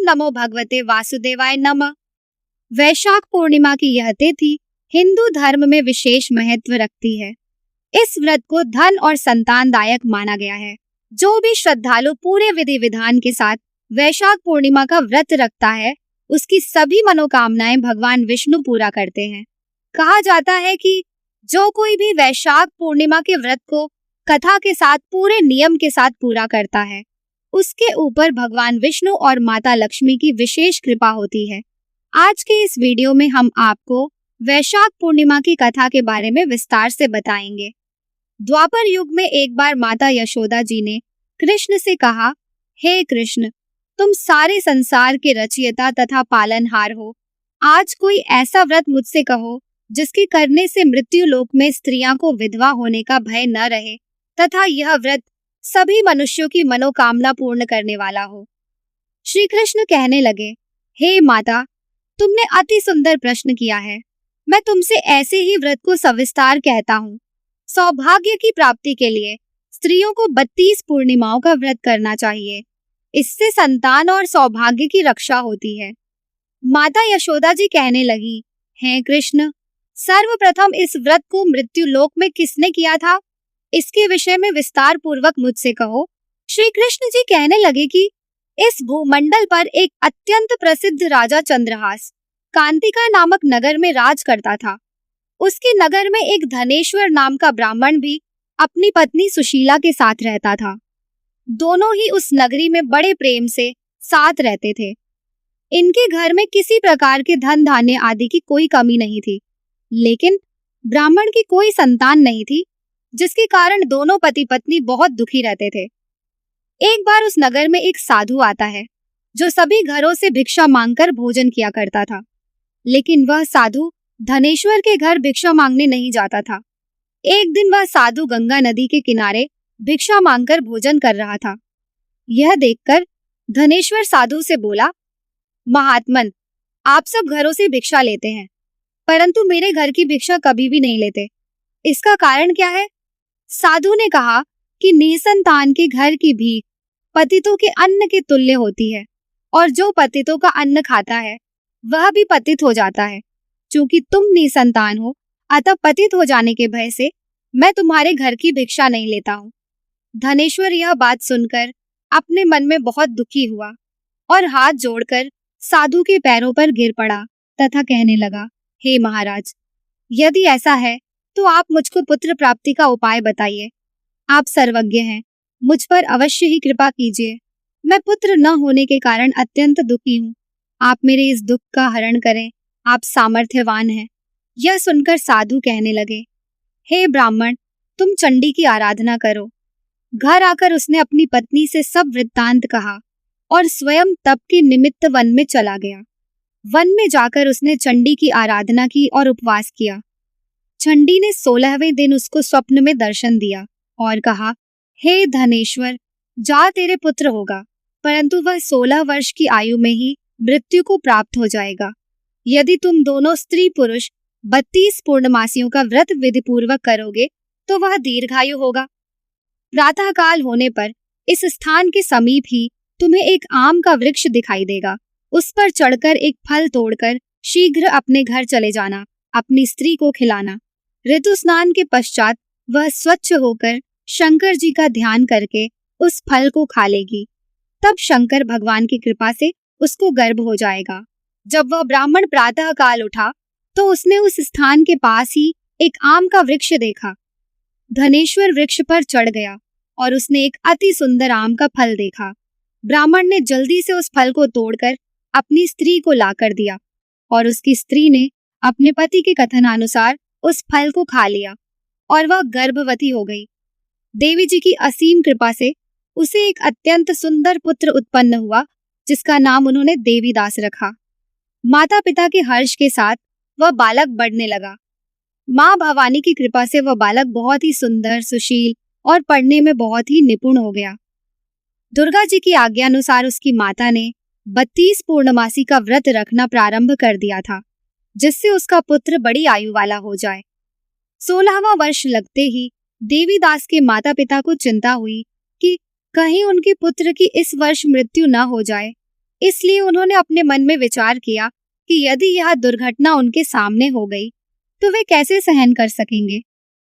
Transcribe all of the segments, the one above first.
नमो भगवते वासुदेवाय नमः। वैशाख पूर्णिमा की यह तिथि हिंदू धर्म में विशेष महत्व रखती है। इस व्रत को धन और संतानदायक माना गया है। जो भी श्रद्धालु पूरे विधि विधान के साथ वैशाख पूर्णिमा का व्रत रखता है, उसकी सभी मनोकामनाएं भगवान विष्णु पूरा करते हैं। कहा जाता है कि जो कोई भी वैशाख पूर्णिमा के व्रत को कथा के साथ पूरे नियम के साथ पूरा करता है, उसके ऊपर भगवान विष्णु और माता लक्ष्मी की विशेष कृपा होती है। आज के इस वीडियो में हम आपको वैशाख पूर्णिमा की कथा के बारे में विस्तार से बताएंगे। द्वापर युग में एक बार माता यशोदा जी ने कृष्ण से कहा, हे कृष्ण, तुम सारे संसार के रचयिता तथा पालनहार हो। आज कोई ऐसा व्रत मुझसे कहो जिसके करने से मृत्यु लोक में स्त्रियां को विधवा होने का भय न रहे तथा यह व्रत सभी मनुष्यों की मनोकामना पूर्ण करने वाला हो। श्री कृष्ण कहने लगे, हे माता, तुमने अति सुंदर प्रश्न किया है। मैं तुमसे ऐसे ही व्रत को सविस्तार कहता हूँ। सौभाग्य की प्राप्ति के लिए स्त्रियों को 32 पूर्णिमाओं का व्रत करना चाहिए। इससे संतान और सौभाग्य की रक्षा होती है। माता यशोदा जी कहने लगी, हे कृष्ण, सर्वप्रथम इस व्रत को मृत्यु लोक में किसने किया था, इसके विषय में विस्तार पूर्वक मुझसे कहो। श्री कृष्ण जी कहने लगे कि इस भूमंडल पर एक अत्यंत प्रसिद्ध राजा चंद्रहास कांतिका नामक नगर में राज करता था। उसके नगर में एक धनेश्वर नाम का ब्राह्मण भी अपनी पत्नी सुशीला के साथ रहता था। दोनों ही उस नगरी में बड़े प्रेम से साथ रहते थे। इनके घर में किसी प्रकार के धन धान्य आदि की कोई कमी नहीं थी, लेकिन ब्राह्मण की कोई संतान नहीं थी, जिसके कारण दोनों पति पत्नी बहुत दुखी रहते थे। एक बार उस नगर में एक साधु आता है, जो सभी घरों से भिक्षा मांगकर भोजन किया करता था। लेकिन वह साधु धनेश्वर के घर भिक्षा मांगने नहीं जाता था। एक दिन वह साधु गंगा नदी के किनारे भिक्षा मांगकर भोजन कर रहा था। यह देखकर धनेश्वर साधु से बोला, महात्मन, आप सब घरों से भिक्षा लेते हैं, परंतु मेरे घर की भिक्षा कभी भी नहीं लेते। इसका कारण क्या है? साधु ने कहा कि निसंतान के घर की भीख पतितों के अन्न के तुल्य होती है, और जो पतितों का अन्न खाता है वह भी पतित हो जाता है। चूंकि तुम निसंतान हो, अतः पतित हो जाने के भय से मैं तुम्हारे घर की भिक्षा नहीं लेता हूँ। धनेश्वर यह बात सुनकर अपने मन में बहुत दुखी हुआ और हाथ जोड़कर साधु के पैरों पर गिर पड़ा तथा कहने लगा, हे महाराज, यदि ऐसा है तो आप मुझको पुत्र प्राप्ति का उपाय बताइए। आप सर्वज्ञ हैं, मुझ पर अवश्य ही कृपा कीजिए। मैं पुत्र न होने के कारण अत्यंत दुखी हूँ। आप मेरे इस दुख का हरण करें, आप सामर्थ्यवान हैं। यह सुनकर साधु कहने लगे, हे ब्राह्मण, तुम चंडी की आराधना करो। घर आकर उसने अपनी पत्नी से सब वृत्तांत कहा और स्वयं तप के निमित्त वन में चला गया। वन में जाकर उसने चंडी की आराधना की और उपवास किया। चंडी ने 16वें दिन उसको स्वप्न में दर्शन दिया और कहा, हे धनेश्वर, जा तेरे पुत्र होगा, परंतु वह 16 वर्ष की आयु में ही मृत्यु को प्राप्त हो जाएगा। यदि तुम दोनों स्त्री पुरुष 32 पूर्णमासियों का व्रत विधि पूर्वक करोगे तो वह दीर्घायु होगा। प्रातः काल होने पर इस स्थान के समीप ही तुम्हें एक आम का वृक्ष दिखाई देगा। उस पर चढ़कर एक फल तोड़कर शीघ्र अपने घर चले जाना, अपनी स्त्री को खिलाना। ऋतु स्नान के पश्चात वह स्वच्छ होकर शंकर जी का ध्यान करके उस फल को खा लेगी। तब शंकर भगवान की कृपा से उसको गर्भ हो जाएगा। जब वह ब्राह्मण प्रातः काल उठा तो उसने उस स्थान के पास ही एक आम का वृक्ष देखा। धनेश्वर वृक्ष पर चढ़ गया और उसने एक अति सुंदर आम का फल देखा। ब्राह्मण ने जल्दी से उस फल को तोड़कर अपनी स्त्री को लाकर दिया और उसकी स्त्री ने अपने पति के कथनानुसार उस फल को खा लिया और वह गर्भवती हो गई। देवी जी की असीम कृपा से उसे एक अत्यंत सुंदर पुत्र उत्पन्न हुआ, जिसका नाम उन्होंने देवीदास रखा। माता पिता के हर्ष के साथ वह बालक बढ़ने लगा। माँ भवानी की कृपा से वह बालक बहुत ही सुंदर, सुशील और पढ़ने में बहुत ही निपुण हो गया। दुर्गा जी की आज्ञानुसार उसकी माता ने 32 पूर्णमासी का व्रत रखना प्रारंभ कर दिया था, जिससे उसका पुत्र बड़ी आयु वाला हो जाए। 16वां वर्ष लगते ही देवीदास के माता पिता को चिंता हुई कि कहीं उनके पुत्र की इस वर्ष मृत्यु न हो जाए। इसलिए उन्होंने अपने मन में विचार किया कि यदि यह दुर्घटना उनके सामने हो गई तो वे कैसे सहन कर सकेंगे।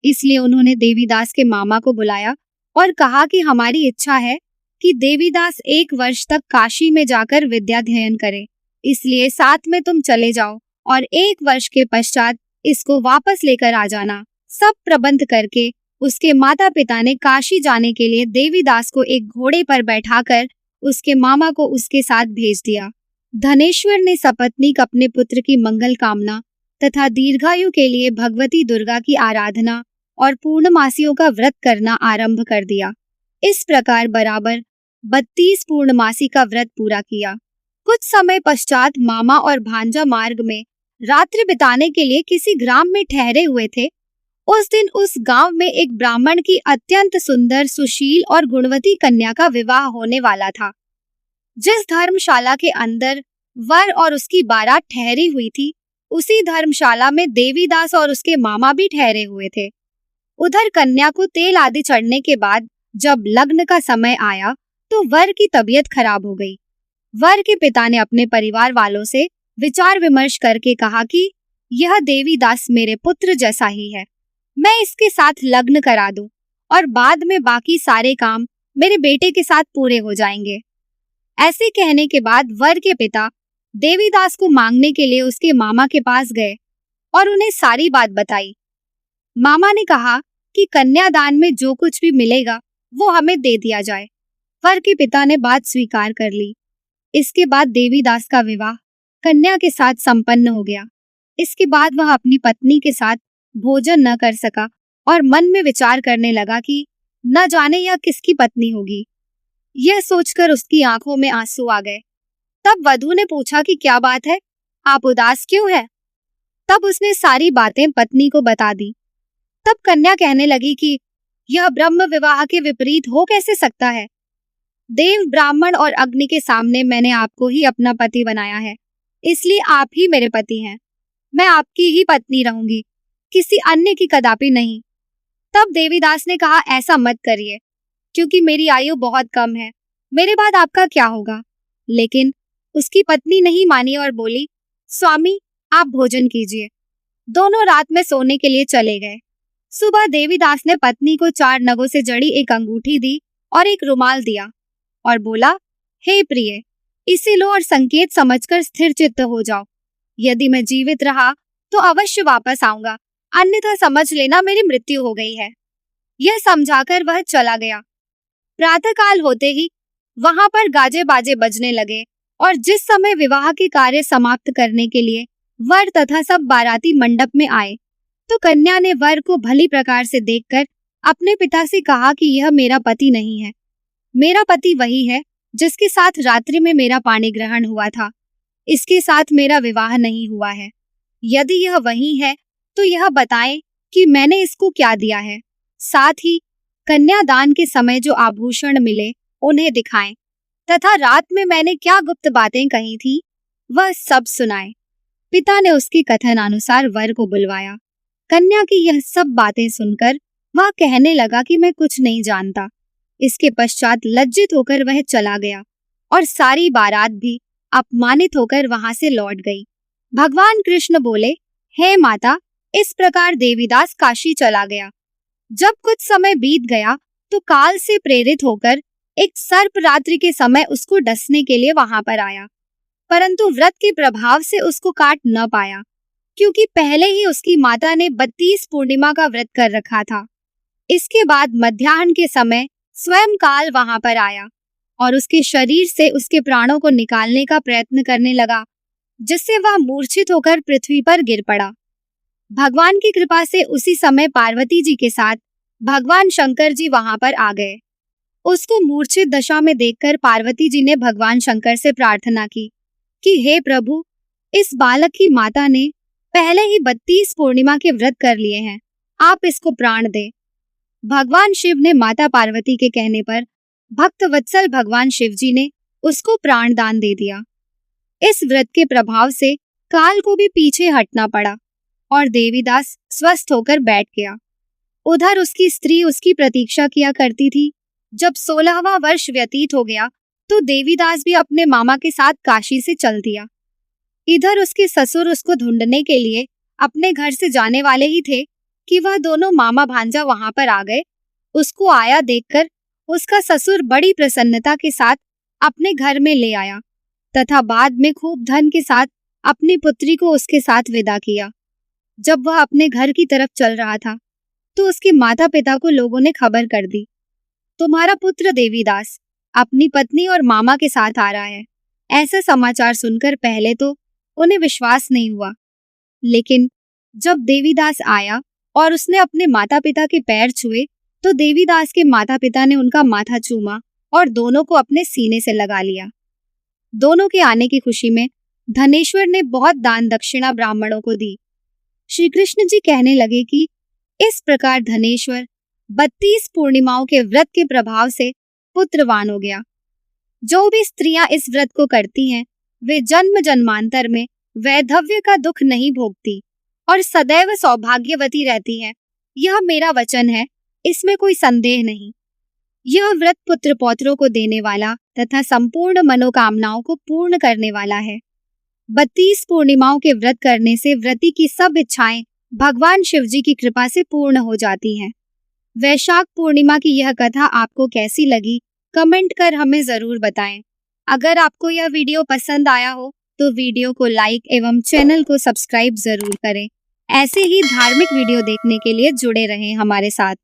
इसलिए उन्होंने देवीदास के मामा को बुलाया और कहा कि हमारी इच्छा है कि देवीदास 1 वर्ष तक काशी में जाकर विद्याध्ययन करे, इसलिए साथ में तुम चले जाओ और 1 वर्ष के पश्चात इसको वापस लेकर आ जाना। सब प्रबंध करके उसके माता पिता ने काशी जाने के लिए देवीदास को एक घोड़े पर बैठाकर उसके मामा को उसके साथ भेज दिया। धनेश्वर ने सपत्नीक अपने पुत्र की मंगल कामना तथा दीर्घायु के लिए भगवती दुर्गा की आराधना और पूर्णमासियों का व्रत करना आरंभ कर दिया। इस प्रकार बराबर 32 पूर्णमासी का व्रत पूरा किया। कुछ समय पश्चात मामा और भांजा मार्ग में रात्रि बिताने के लिए किसी ग्राम में ठहरे हुए थे। उस दिन उस गांव में एक ब्राह्मण की अत्यंत सुंदर, सुशील और गुणवती कन्या का विवाह होने वाला था। जिस धर्मशाला के अंदर वर और उसकी बारात ठहरी हुई थी, उसी धर्मशाला में देवीदास और उसके मामा भी ठहरे हुए थे। उधर कन्या को तेल आदि चढ़ने के बाद जब लग्न का समय आया तो वर की तबीयत खराब हो गई। वर के पिता ने अपने परिवार वालों से विचार विमर्श करके कहा कि यह देवीदास मेरे पुत्र जैसा ही है, मैं इसके साथ लग्न करा दूं और बाद में बाकी सारे काम मेरे बेटे के साथ पूरे हो जाएंगे। ऐसे कहने के बाद वर के पिता देवीदास को मांगने के लिए उसके मामा के पास गए और उन्हें सारी बात बताई। मामा ने कहा कि कन्यादान में जो कुछ भी मिलेगा वो हमें दे दिया जाए। वर के पिता ने बात स्वीकार कर ली। इसके बाद देवीदास का विवाह कन्या के साथ संपन्न हो गया। इसके बाद वह अपनी पत्नी के साथ भोजन न कर सका और मन में विचार करने लगा कि न जाने यह किसकी पत्नी होगी। यह सोचकर उसकी आंखों में आंसू आ गए। तब वधू ने पूछा कि क्या बात है, आप उदास क्यों हैं? तब उसने सारी बातें पत्नी को बता दी। तब कन्या कहने लगी कि यह ब्रह्म विवाह के विपरीत हो कैसे सकता है। देव, ब्राह्मण और अग्नि के सामने मैंने आपको ही अपना पति बनाया है, इसलिए आप ही मेरे पति हैं। मैं आपकी ही पत्नी रहूंगी, किसी अन्य की कदापि नहीं। तब देवीदास ने कहा, ऐसा मत करिए, क्योंकि मेरी आयु बहुत कम है, मेरे बाद आपका क्या होगा। लेकिन उसकी पत्नी नहीं मानी और बोली, स्वामी आप भोजन कीजिए। दोनों रात में सोने के लिए चले गए। सुबह देवीदास ने पत्नी को 4 नगों से जड़ी एक अंगूठी दी और एक रुमाल दिया और बोला, हे प्रिय, इसे लो और संकेत समझकर स्थिर चित्त हो जाओ। यदि मैं जीवित रहा तो अवश्य वापस आऊंगा, अन्यथा समझ लेना मेरी मृत्यु हो गई है। यह समझाकर वह चला गया। प्रातःकाल होते ही वहां पर गाजे बाजे बजने लगे और जिस समय विवाह के कार्य समाप्त करने के लिए वर तथा सब बाराती मंडप में आए तो कन्या ने वर को भली प्रकार से देखकर अपने पिता से कहा कि यह मेरा पति नहीं है। मेरा पति वही है जिसके साथ रात्रि में मेरा पाणी ग्रहण हुआ था। इसके साथ मेरा विवाह नहीं हुआ है। यदि यह वही है तो यह बताएं कि मैंने इसको क्या दिया है। साथ ही कन्यादान के समय जो आभूषण मिले उन्हें दिखाएं तथा रात में मैंने क्या गुप्त बातें कही थी वह सब सुनाए। पिता ने उसके कथन अनुसार वर को बुलवाया। कन्या की यह सब बातें सुनकर वह कहने लगा कि मैं कुछ नहीं जानता। इसके पश्चात लज्जित होकर वह चला गया और सारी बारात भी अपमानित होकर वहां से लौट गई। भगवान कृष्ण बोले, हे माता, इस प्रकार देवीदास काशी चला गया। जब कुछ समय बीत गया तो काल से प्रेरित होकर एक सर्प रात्रि के समय उसको डसने के लिए वहां पर आया, परंतु व्रत के प्रभाव से उसको काट न पाया, क्योंकि पहले ही उसकी माता ने 32 पूर्णिमा का व्रत कर रखा था। इसके बाद मध्याह्न के समय स्वयं काल वहां पर आया और उसके शरीर से उसके प्राणों को निकालने का प्रयत्न करने लगा, जिससे वह मूर्छित होकर पृथ्वी पर गिर पड़ा। भगवान की कृपा से उसी समय पार्वती जी के साथ भगवान शंकर जी वहां पर आ गए। उसको मूर्छित दशा में देखकर पार्वती जी ने भगवान शंकर से प्रार्थना की कि हे प्रभु, इस बालक की माता ने पहले ही 32 पूर्णिमा के व्रत कर लिए हैं, आप इसको प्राण दे। भगवान शिव ने माता पार्वती के कहने पर भक्त वत्सल भगवान शिव जी ने उसको प्राण दान दे दिया। इस व्रत के प्रभाव से काल को भी पीछे हटना पड़ा और देवीदास स्वस्थ होकर बैठ गया। उधर उसकी स्त्री उसकी प्रतीक्षा किया करती थी। जब 16वां वर्ष व्यतीत हो गया तो देवीदास भी अपने मामा के साथ काशी से चल दिया। इधर उसके ससुर उसको ढूंढने के लिए अपने घर से जाने वाले ही थे कि वह दोनों मामा भांजा वहां पर आ गए। उसको आया देखकर उसका ससुर बड़ी प्रसन्नता के साथ अपने घर में ले आया तथा बाद में खूब धन के साथ अपनी पुत्री को उसके साथ विदा किया। जब वह अपने घर की तरफ चल रहा था तो उसके माता पिता को लोगों ने खबर कर दी, तुम्हारा पुत्र देवीदास अपनी पत्नी और मामा के साथ आ रहा है। ऐसा समाचार सुनकर पहले तो उन्हें विश्वास नहीं हुआ, लेकिन जब देवीदास आया और उसने अपने माता पिता के पैर छुए तो देवीदास के माता पिता ने उनका माथा चूमा और दोनों को अपने सीने से लगा लिया। दोनों के आने की खुशी में धनेश्वर ने बहुत दान दक्षिणा ब्राह्मणों को दी। श्री कृष्ण जी कहने लगे कि इस प्रकार धनेश्वर 32 पूर्णिमाओं के व्रत के प्रभाव से पुत्रवान हो गया। जो भी स्त्रियां इस व्रत को करती हैं, वे जन्म जन्मांतर में वैधव्य का दुख नहीं भोगती और सदैव सौभाग्यवती रहती हैं। यह मेरा वचन है, इसमें कोई संदेह नहीं। यह व्रत पुत्र पौत्रों को देने वाला तथा संपूर्ण मनोकामनाओं को पूर्ण करने वाला है। 32 पूर्णिमाओं के व्रत करने से व्रती की सब इच्छाएं भगवान शिव जी की कृपा से पूर्ण हो जाती हैं। वैशाख पूर्णिमा की यह कथा आपको कैसी लगी, कमेंट कर हमें जरूर बताएं। अगर आपको यह वीडियो पसंद आया हो तो वीडियो को लाइक एवं चैनल को सब्सक्राइब जरूर करें। ऐसे ही धार्मिक वीडियो देखने के लिए जुड़े रहें हमारे साथ।